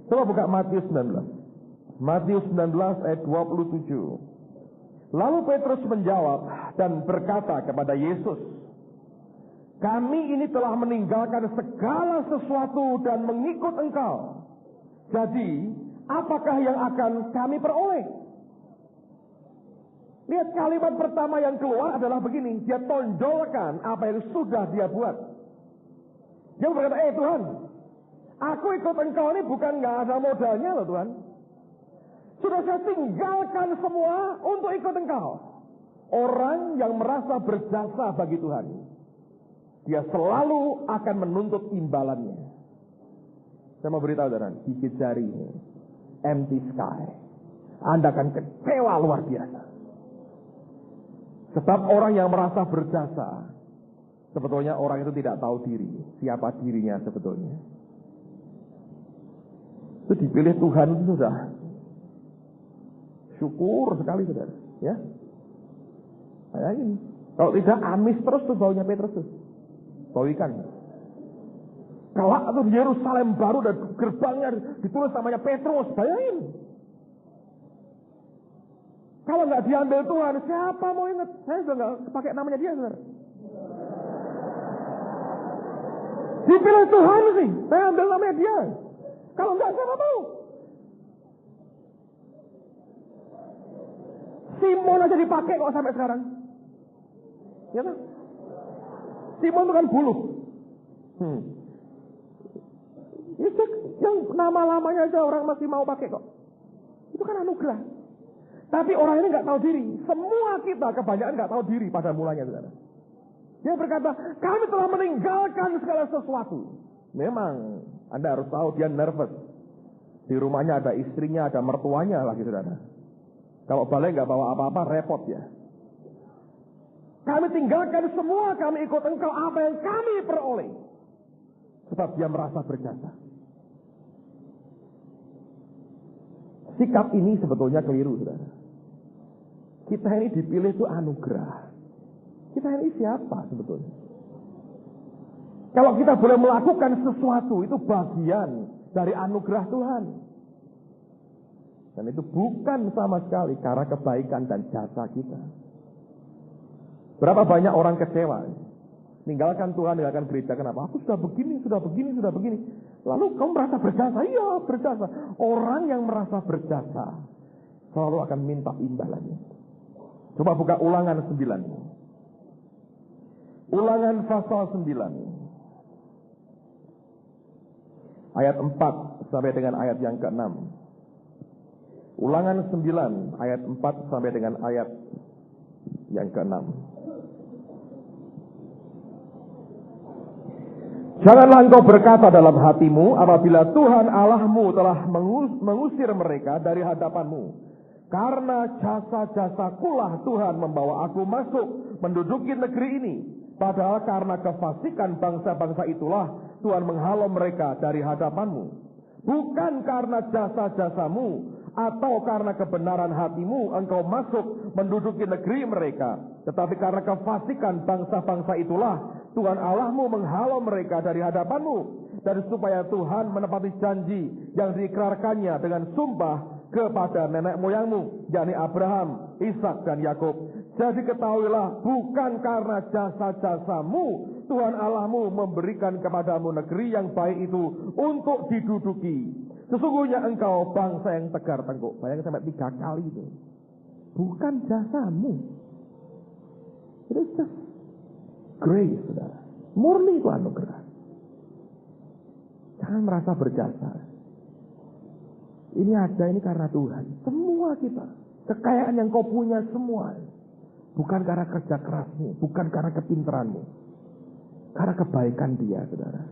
Coba buka Matius 19. Matius 19 ayat 27. Lalu Petrus menjawab dan berkata kepada Yesus, kami ini telah meninggalkan segala sesuatu dan mengikut Engkau. Jadi, apakah yang akan kami peroleh? Lihat kalimat pertama yang keluar adalah begini. Dia tonjolkan apa yang sudah dia buat. Dia berkata, Tuhan, aku ikut Engkau ini bukan gak ada modalnya loh Tuhan. Sudah saya tinggalkan semua untuk ikut Engkau. Orang yang merasa berjasa bagi Tuhan, dia selalu akan menuntut imbalannya. Saya mau beritahu saudara, gigit jari, empty sky. Anda akan kecewa luar biasa. Sebab orang yang merasa berjasa, sebetulnya orang itu tidak tahu diri, siapa dirinya sebetulnya. Itu dipilih Tuhan itu sudah syukur sekali saudara, ya. Kayak ini. Kalau tidak amis terus tuh baunya Petrus tuh, bau ikan. Kelak tuh di Yerusalem baru dan gerbangnya ditulis namanya Petrus, bayangin. Kalau nggak diambil Tuhan, siapa mau ingat? Saya sudah nggak pakai namanya dia, saudara. Dipilih Tuhan sih, saya ambil namanya dia. Kalau nggak, siapa mau? Simon aja dipakai kok sampai sekarang. Ya kan? Simon itu kan buluk. Itu yang nama-lamanya aja orang masih mau pakai kok. Itu kan anugerah. Tapi orang ini nggak tahu diri. Semua kita kebanyakan nggak tahu diri pada mulanya, saudara. Dia berkata, kami telah meninggalkan segala sesuatu. Memang Anda harus tahu dia nervous. Di rumahnya ada istrinya, ada mertuanya lagi, saudara. Kalau balik nggak bawa apa-apa, repot ya. Kami tinggalkan semua, kami ikut Engkau, apa yang kami peroleh. Sebab dia merasa berjasa. Sikap ini sebetulnya keliru, saudara. Kita ini dipilih itu anugerah. Kita ini siapa sebetulnya? Kalau kita boleh melakukan sesuatu, itu bagian dari anugerah Tuhan. Dan itu bukan sama sekali karena kebaikan dan jasa kita. Berapa banyak orang kecewa Ninggalkan Tuhan, ninggalkan gereja. Kenapa? Aku sudah begini. Lalu kamu merasa berjasa? Iya, berjasa. Orang yang merasa berjasa selalu akan minta imbalannya. Coba buka Ulangan 9. Ulangan pasal 9. Ayat 4 sampai dengan ayat yang ke-6. Ulangan 9 ayat 4 sampai dengan ayat yang ke-6. Janganlah engkau berkata dalam hatimu, apabila Tuhan Allahmu telah mengusir mereka dari hadapanmu. Karena jasa-jasakulah Tuhan membawa aku masuk menduduki negeri ini. Padahal karena kefasikan bangsa-bangsa itulah Tuhan menghalau mereka dari hadapanmu. Bukan karena jasa-jasamu atau karena kebenaran hatimu engkau masuk menduduki negeri mereka. Tetapi karena kefasikan bangsa-bangsa itulah Tuhan Allahmu menghalau mereka dari hadapanmu. Dan supaya Tuhan menepati janji yang diikrarkannya dengan sumpah kepada nenek moyangmu, yakni Abraham, Ishak dan Yakub. Jadi ketahuilah, bukan karena jasa-jasamu Tuhan Allahmu memberikan kepadamu negeri yang baik itu untuk diduduki. Sesungguhnya engkau bangsa yang tegar tengkuk. Bayangkan sampai 3 kali itu. Bukan jasamu. Itu just grace, saudara. Murni itu anugerah. Jangan merasa berjasa. Ini ada ini karena Tuhan. Semua kita. Kekayaan yang kau punya semua. Bukan karena kerja kerasmu. Bukan karena kepintaranmu. Karena kebaikan Dia, saudara.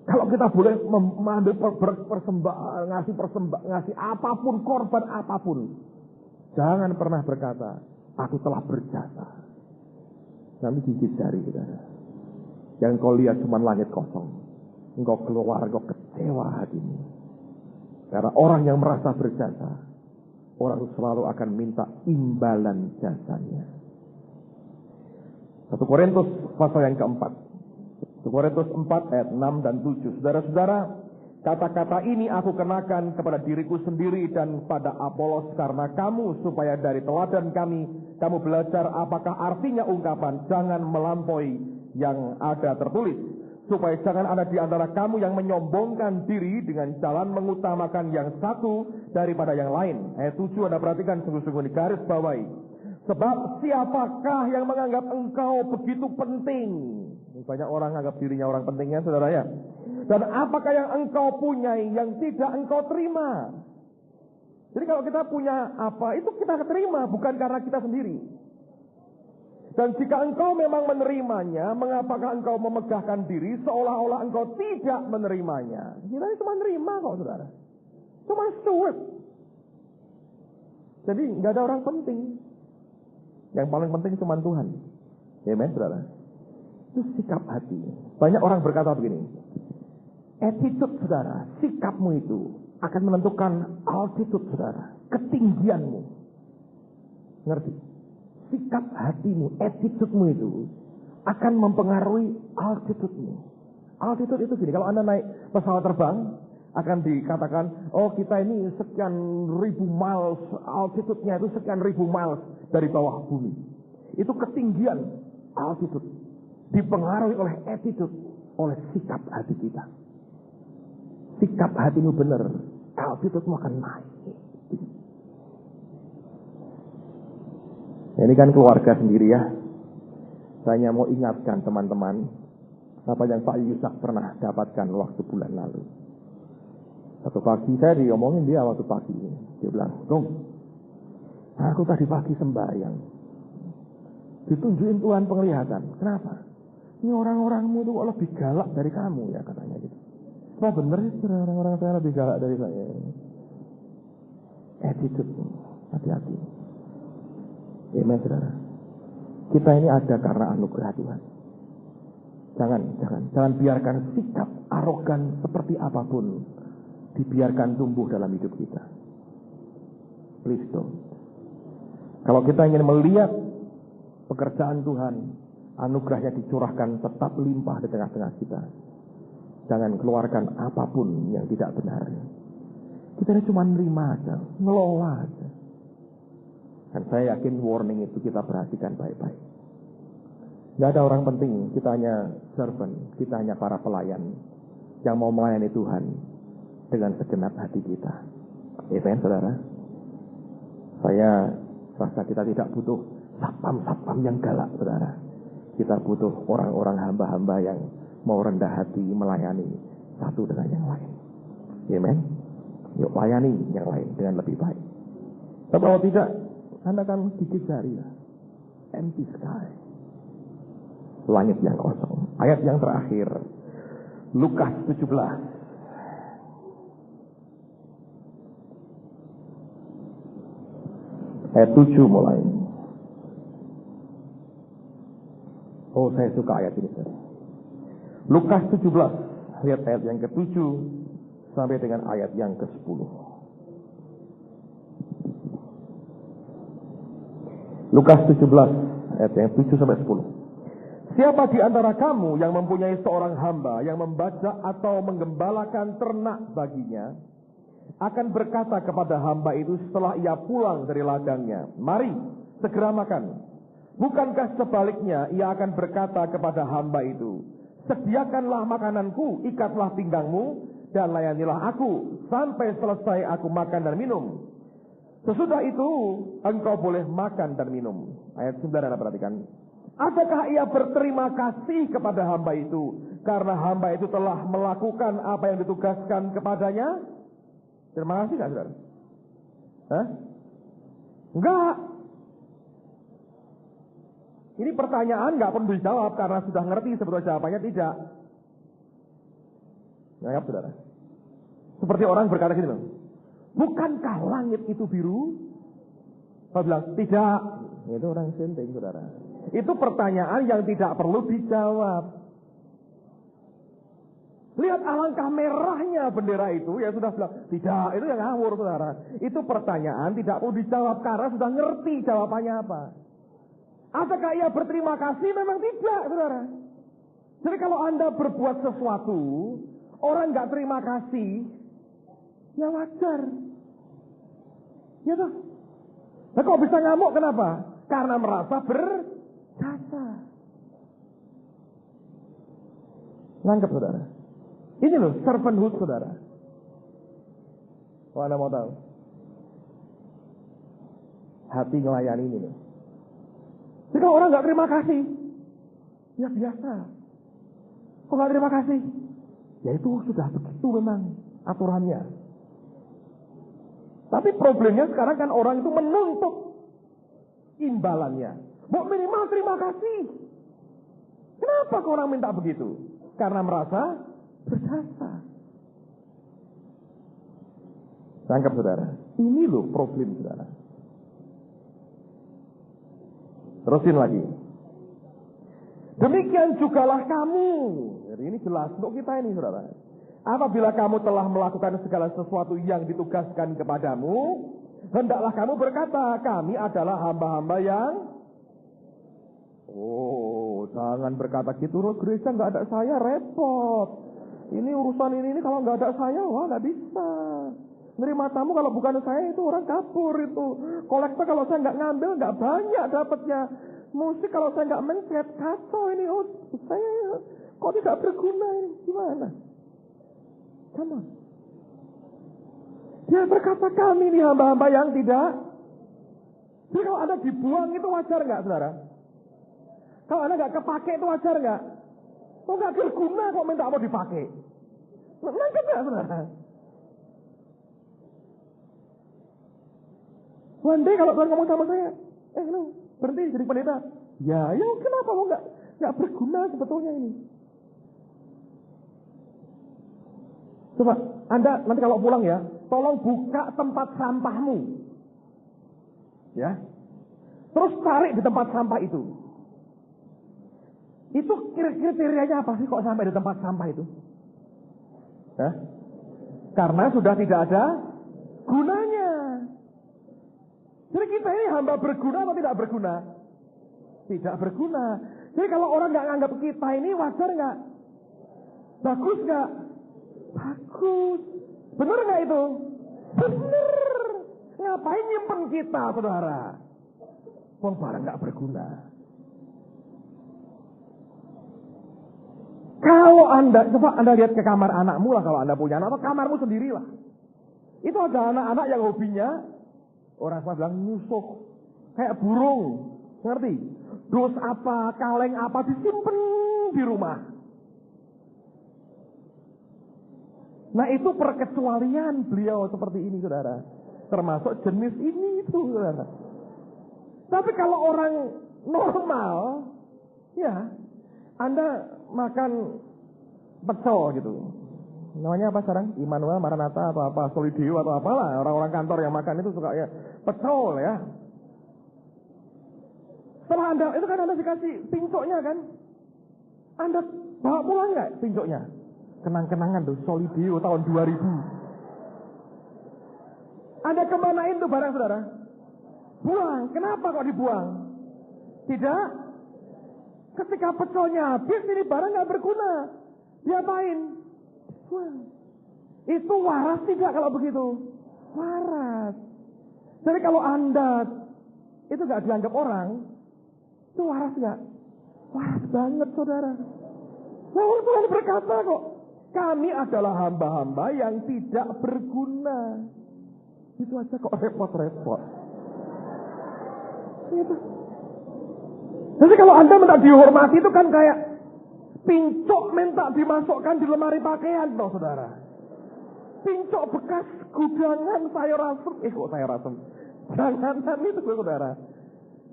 Kalau kita boleh mengambil persembahan, ngasih apapun, korban apapun. Jangan pernah berkata, aku telah berjasa. Nanti gigit jari, saudara. Yang kau lihat cuma langit kosong. Engkau keluar, engkau kecewa hatimu. Karena orang yang merasa berjasa, orang selalu akan minta imbalan jasanya. 1 Korintus pasal yang keempat. 1 Korintus 4 ayat 6 dan 7. Saudara-saudara, kata-kata ini aku kenakan kepada diriku sendiri dan pada Apolos karena kamu, supaya dari teladan kami, kamu belajar apakah artinya ungkapan jangan melampaui yang ada tertulis. Supaya jangan ada di antara kamu yang menyombongkan diri dengan jalan mengutamakan yang satu daripada yang lain. Ayat 7 Anda perhatikan sungguh-sungguh di garis bawahi. Sebab siapakah yang menganggap engkau begitu penting? Banyak orang menganggap dirinya orang pentingnya, saudara ya. Dan apakah yang engkau punyai yang tidak engkau terima? Jadi kalau kita punya apa, itu kita terima, bukan karena kita sendiri. Dan jika engkau memang menerimanya, mengapakah engkau memegahkan diri seolah-olah engkau tidak menerimanya? Kita cuma menerima kok, saudara. Cuma steward. Jadi nggak ada orang penting. Yang paling penting cuma Tuhan. Amen, saudara. Itu sikap hati. Banyak orang berkata begini. Attitude, saudara, sikapmu itu akan menentukan altitude, saudara. Ketinggianmu. Ngerti? Sikap hatimu, attitude-mu itu akan mempengaruhi altitude-mu. Altitude itu gini, kalau Anda naik pesawat terbang, akan dikatakan, oh kita ini sekian ribu miles, altitude-nya itu sekian ribu miles dari bawah bumi. Itu ketinggian altitude. Dipengaruhi oleh attitude, oleh sikap hati kita. Sikap hatimu benar, altitude-mu akan naik. Ini kan keluarga sendiri ya. Saya mau ingatkan teman-teman apa yang Pak Yusak pernah dapatkan waktu bulan lalu. Satu pagi saya diomongin dia waktu pagi. Dia bilang, Gong, aku tadi pagi sembahyang. Ditunjukin Tuhan penglihatan. Kenapa? Ini orang-orangmu itu kok lebih galak dari kamu ya, katanya gitu. Wah bener sih, orang-orang saya lebih galak dari saya. Attitude, hati-hati. Amen, saudara. Kita ini ada karena anugerah Tuhan. Jangan biarkan sikap arogan seperti apapun dibiarkan tumbuh dalam hidup kita. Please don't. Kalau kita ingin melihat pekerjaan Tuhan, anugerahnya dicurahkan tetap limpah di tengah-tengah kita. Jangan keluarkan apapun yang tidak benar. Kita ini cuma nerima aja, ngelola aja. Dan saya yakin warning itu kita perhatikan baik-baik. Nggak ada orang penting, kita hanya servant, kita hanya para pelayan yang mau melayani Tuhan dengan segenap hati kita. Amen, saudara. Saya rasa kita tidak butuh satpam-satpam yang galak, saudara. Kita butuh orang-orang hamba-hamba yang mau rendah hati melayani satu dengan yang lain. Amen. Yuk layani yang lain dengan lebih baik. Tapi kalau tidak, Anda akan gigit jari. Empty sky. Langit yang kosong. Ayat yang terakhir, Lukas 17. Ayat 7 mulai. Oh, saya suka ayat ini. Lukas 17, lihat ayat yang ke-7 sampai dengan ayat yang ke-10. Lukas 17, ayat yang 7 sampai 10. Siapa di antara kamu yang mempunyai seorang hamba yang membaca atau menggembalakan ternak baginya, akan berkata kepada hamba itu setelah ia pulang dari ladangnya, mari, segera makan. Bukankah sebaliknya ia akan berkata kepada hamba itu, sediakanlah makananku, ikatlah pinggangmu, dan layanilah aku, sampai selesai aku makan dan minum. Sesudah itu, engkau boleh makan dan minum. Ayat 9, Anda perhatikan. Adakah ia berterima kasih kepada hamba itu, karena hamba itu telah melakukan apa yang ditugaskan kepadanya? Terima kasih gak, saudara? Hah? Enggak. Ini pertanyaan gak perlu dijawab karena sudah ngerti sebetulnya jawabannya tidak. Nggak, saudara? Seperti orang berkata gini loh, bukankah langit itu biru? Saya bilang, tidak. Itu orang senting, saudara. Itu pertanyaan yang tidak perlu dijawab. Lihat alangkah merahnya bendera itu, ya sudah bilang, tidak, itu yang ngawur, saudara. Itu pertanyaan tidak perlu dijawab karena sudah ngerti jawabannya apa. Adakah ia berterima kasih? Memang tidak, saudara. Jadi kalau Anda berbuat sesuatu, orang nggak terima kasih, ya wajar. Ya toh. Nah kok bisa ngamuk, kenapa? Karena merasa berjasa. Nangkep, saudara. Ini loh, servanthood, saudara. Kalau Anda mau tahu, hati ngelayani ini loh. Jadi kalau orang nggak terima kasih, ya biasa. Kok nggak terima kasih? Ya itu sudah begitu memang aturannya. Tapi problemnya sekarang kan orang itu menuntut imbalannya. Mau minimal terima kasih. Kenapa kok orang minta begitu? Karena merasa berjasa. Tangkap, saudara. Ini loh problem, saudara. Terusin lagi. Demikian jugalah kamu. Jadi ini jelas untuk kita ini, saudara. Apabila kamu telah melakukan segala sesuatu yang ditugaskan kepadamu, hendaklah kamu berkata, kami adalah hamba-hamba yang... Oh, jangan berkata gitu, loh, gereja nggak ada saya, repot. Ini urusan ini kalau nggak ada saya, wah nggak bisa. Nerima tamu kalau bukan saya itu orang kabur itu. Kolektor kalau saya nggak ngambil nggak banyak dapatnya. Musik kalau saya nggak mencet kacau ini. Oh, saya kok tidak berguna ini, gimana? Come on. Dia berkata kami ini hamba-hamba yang tidak. Jadi kalau Anda dibuang itu wajar nggak, saudara? Kalau Anda nggak kepake itu wajar nggak? Kok nggak berguna kok minta mau dipakai? Nangkep nggak, saudara? One day kalau Tuhan ngomong sama saya, lu berhenti jadi pendeta. Ya kenapa kok nggak berguna sebetulnya ini? Coba Anda nanti kalau pulang ya, tolong buka tempat sampahmu, ya. Terus tarik di tempat sampah itu. Itu kriterianya apa sih kok sampai di tempat sampah itu? Hah? Karena sudah tidak ada gunanya. Jadi kita ini hamba berguna atau tidak berguna? Tidak berguna. Jadi kalau orang nggak nganggap kita ini wajar nggak? Bagus nggak? Bagus. Bener nggak itu? Bener. Ngapain nyimpen kita, saudara? Wong barang nggak berguna. Kalau coba Anda lihat ke kamar anakmu lah, kalau Anda punya anak, atau kamarmu sendirilah. Itu ada anak-anak yang hobinya, orang semua bilang nyusuk. Kayak burung, ngerti? Dus apa, kaleng apa, disimpan di rumah. Nah itu perkecualian beliau seperti ini, saudara. Termasuk jenis ini itu, saudara. Tapi kalau orang normal, ya, Anda makan pecel gitu. Namanya apa sekarang? Immanuel, Maranatha, atau apa, Solideo atau apalah. Orang-orang kantor yang makan itu suka ya pecel ya. Setelah Anda, itu kan Anda dikasih pincuknya kan? Anda bawa pulang nggak pincuknya? Kenang-kenangan tuh, Solideo tahun 2000. Anda kemanain tuh barang saudara? Buang. Kenapa kok dibuang? Tidak. Ketika pecelnya habis, ini barang nggak berguna. Diapain? Buang. Itu waras tidak kalau begitu? Waras. Jadi kalau Anda itu nggak dianggap orang, itu waras nggak? Waras banget saudara. Lalu Tuhan berkata kok, kami adalah hamba-hamba yang tidak berguna. Itu aja kok repot-repot. Gitu. Jadi kalau Anda minta dihormati itu kan kayak pincuk minta dimasukkan di lemari pakaian loh saudara. Pincuk bekas gudangan sayur asem. Kok sayur asem? Jangan itu saudara.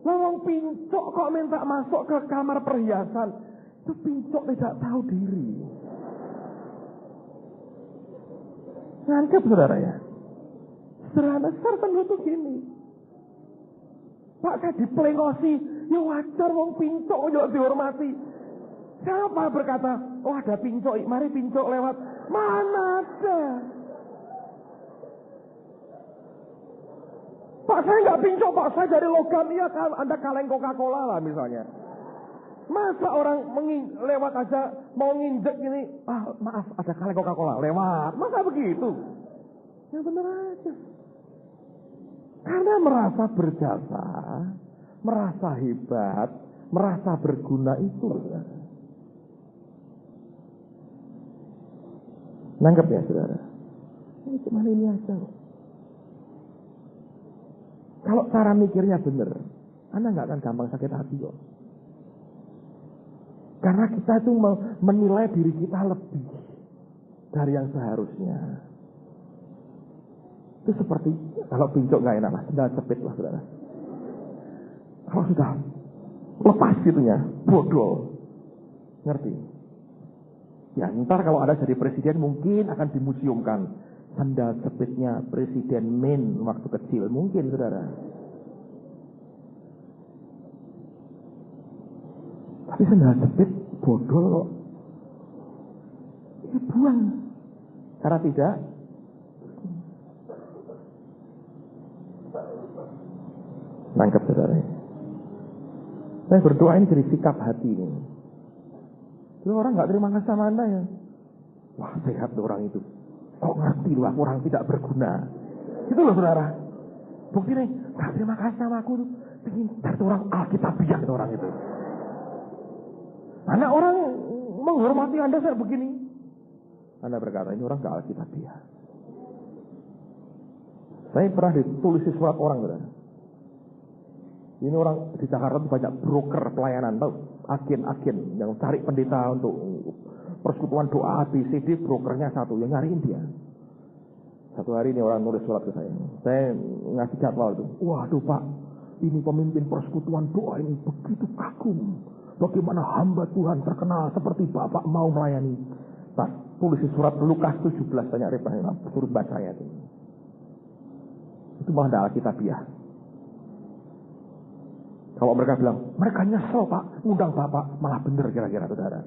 Lawang pincuk kok minta masuk ke kamar perhiasan. Itu pincuk tidak tahu diri. Nangkep saudara ya. Sederhana serta itu gini. Pak saya diplengosi. Ya wajar wong pincuk kok dihormati. Siapa berkata, oh ada pincuk, mari pincuk lewat. Mana ada? Pak saya nggak pincuk, Pak saya dari logam. Iya, Anda kaleng Coca-Cola lah misalnya. Masa orang lewat aja mau nginjek gini, maaf ada kaleng Coca-Cola lewat. Masa begitu? Ya benar aja. Karena merasa berjasa, merasa hebat, merasa berguna itu. Nangkep ya saudara? Ini cuma ini aja kok. Kalau cara mikirnya benar, Anda nggak akan gampang sakit hati kok. Karena kita itu menilai diri kita lebih dari yang seharusnya. Itu seperti kalau pincuk nggak enak lah, sendal cepit lah saudara. Kalau sudah lepas gitunya, bodol, ngerti? Ya ntar kalau ada jadi presiden mungkin akan dimuseumkan sandal jepitnya Presiden Min waktu kecil, mungkin saudara. Tapi sandal jepit bodol kok, ya buang. Karena tidak nangkep saudara. Saya berdoa ini jadi sikap hati ini. Kalau orang nggak terima kasih sama Anda ya, wah sehat tuh orang itu. Kok ngerti loh aku orang tidak berguna. Itu loh saudara. Bukti nih, nggak terima kasih sama aku tuh. Pintar tuh orang Alkitabiah itu orang itu. Anak orang menghormati Anda saya begini. Anda berkata ini orang nggak Alkitabiah. Saya pernah ditulis surat orang saudara. Ini orang di Jakarta banyak broker pelayanan, tahu? Agen-agen yang cari pendeta untuk persekutuan doa ABCD, brokernya satu yang nyariin dia. Satu hari ini orang nulis surat ke saya ngasih jadwal itu. Waduh Pak, ini pemimpin persekutuan doa ini begitu kagum. Bagaimana hamba Tuhan terkenal seperti Bapak mau melayani. Pak, tulis surat Lukas 17 banyak repanya, suruh baca ya itu. Itu malah ada Alkitabiah. Kalau mereka bilang, mereka nyesel Pak, ngundang Bapak, malah benar kira-kira saudara.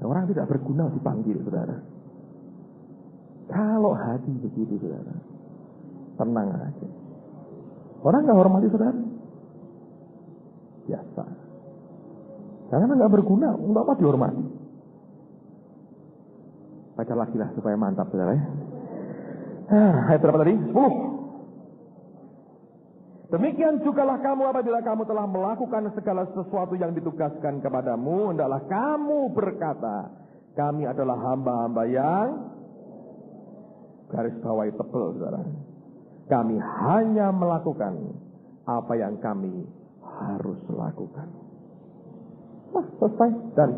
Nah, orang tidak berguna dipanggil saudara. Kalau hati begitu saudara, tenang aja. Orang nggak hormati saudara, biasa. Karena nggak berguna, nggak apa dihormati. Baca lagi lah supaya mantap saudara ya. Ayat berapa tadi? 10. Demikian jugalah kamu apabila kamu telah melakukan segala sesuatu yang ditugaskan kepadamu, hendaklah kamu berkata, Kami adalah hamba-hamba yang garis bawahi tebel, saudara. Kami hanya melakukan apa yang kami harus lakukan. Nah, selesai. Dan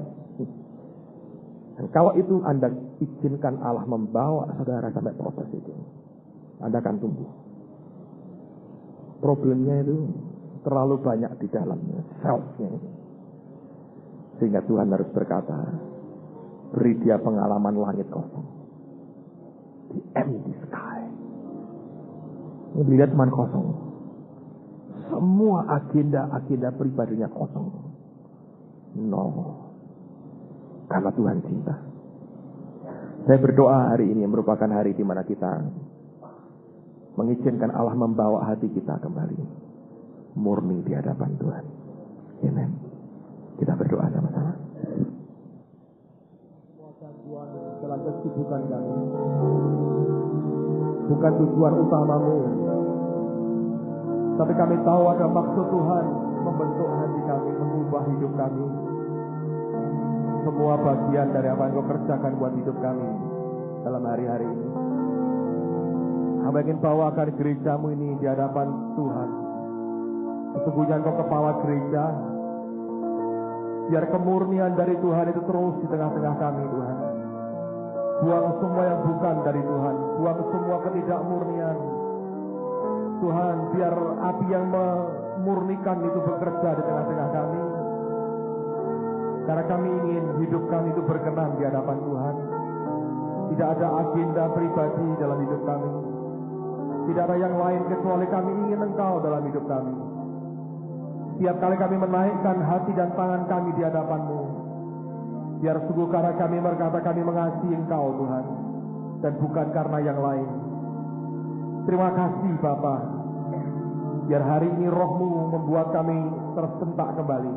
kalau itu Anda izinkan Allah membawa saudara sampai proses itu, Anda akan tumbuh. Problemnya itu terlalu banyak di dalamnya, self-nya. Sehingga Tuhan harus berkata, beri dia pengalaman langit kosong. The empty sky. Dilihat cuma kosong. Semua agenda pribadinya kosong. No. Karena Tuhan cinta. Saya berdoa hari ini merupakan hari di mana kita mengizinkan Allah membawa hati kita kembali murni di hadapan Tuhan. Amen. Kita berdoa sama-sama. Tuhan, dalam kesibukan kami, bukan tujuan utamamu, tapi kami tahu ada maksud Tuhan membentuk hati kami, mengubah hidup kami. Semua bagian dari apa yang Kau kerjakan buat hidup kami dalam hari-hari ini. Hamba ingin bawakan gerejamu ini di hadapan Tuhan. Sesungguhnya Engkau kepala gereja. Biar kemurnian dari Tuhan itu terus di tengah-tengah kami, Tuhan. Buang semua yang bukan dari Tuhan. Buang semua ketidakmurnian. Tuhan, biar api yang memurnikan itu bekerja di tengah-tengah kami. Karena kami ingin hidup kami itu berkenan di hadapan Tuhan. Tidak ada agenda pribadi dalam hidup kami. Tidak ada yang lain kecuali kami ingin Engkau dalam hidup kami. Setiap kali kami menaikkan hati dan tangan kami di hadapan-Mu, biar sungguh karena kami berkata kami mengasihi Engkau Tuhan, dan bukan karena yang lain. Terima kasih Bapa. Biar hari ini Roh-Mu membuat kami tersentak kembali.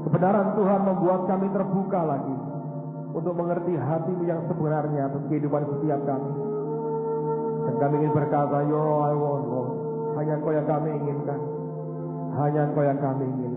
Kebenaran Tuhan membuat kami terbuka lagi untuk mengerti hati-Mu yang sebenarnya atas kehidupan setiap kami. Dan kami ingin berkata, Yo I want Lord. Hanya Engkau yang kami inginkan. Hanya Engkau yang kami inginkan.